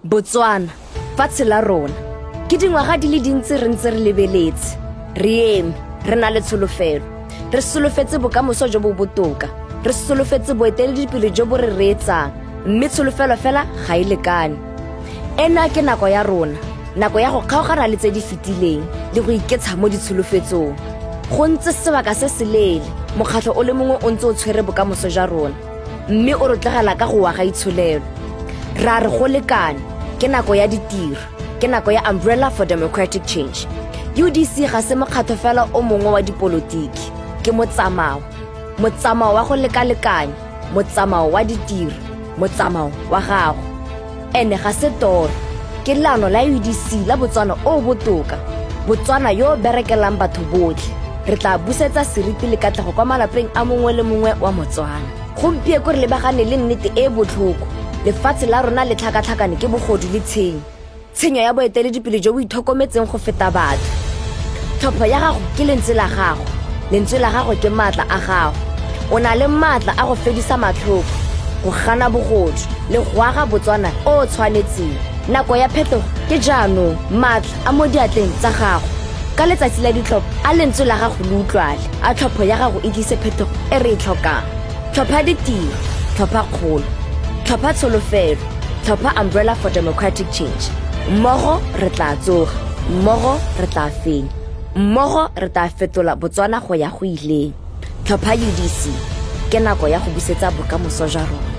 Botswana, fatshe la rona. Ke dingwaga di le dintsi re ntse re lebeletse. Re eme, re na le tsholofelo. Re solofetse bokamoso jo bo botoka. Re solofetse boeteledipele jo bo re reetsang. Mme tsholofelo fela ga e lekane. Ena ke nako ya rona, nako ya go kgaogana le tse di fetileng le go iketsha mo ditsholofetsong. Go ntse sebaka se se leele, mokgatlho o le mongwe o ntse o tshwere bokamoso jwa rona. Mme o rotlegela ka go waga itsholelo. Ra re go lekane, ke nako ya ditiro, ke nako ya Umbrella for Democratic Change. UDC ga se mokgatlho fela o mongwe wa dipolotiki, ke motsamao wa go lekalekanya, motsamao wa ditiro, motsamao wa gago. Ene ga se toro, ke leano la UDC la Botswana o botoka, Botswana yo o berekelang batho botlhe. Re tla busetsa seriti le katlego kwa malapeng a mongwe le mongwe wa Motswana. Gompieko re lebagane le nnete e botlhoko, lefatshe la rona le tlhakatlhakane ke bogodu le tshenyo. Tshenyo ya boeteledipele jo bo itlhokometseng go feta batho. Tlhopho ya gago ke lentswe la gago, lentswe la gago ke maatla a gago. O na le maatla a go fedisa matlhoko, go gana bogodu le go aga Botswana o tshwanetseng. Nako ya phetogo ke jaanong, maatla a mo diatleng tsa gago. Ka letsatsi la ditlhopho a lentswe la gago le utlwale, a tlhopho ya gago e tlise phetogo e re e tlhokang. Tlhopha ditiro, tlhopha kgolo, tlhopha tsholofelo, tlhopha Umbrella for Democratic Change. Mmogo re tla tsoga, mmogo re tla fenya, mmogo re tla fetola Botswana go ya go ileng. Tlhopha UDC, ke nako ya go busetsa bokamoso jwa rona.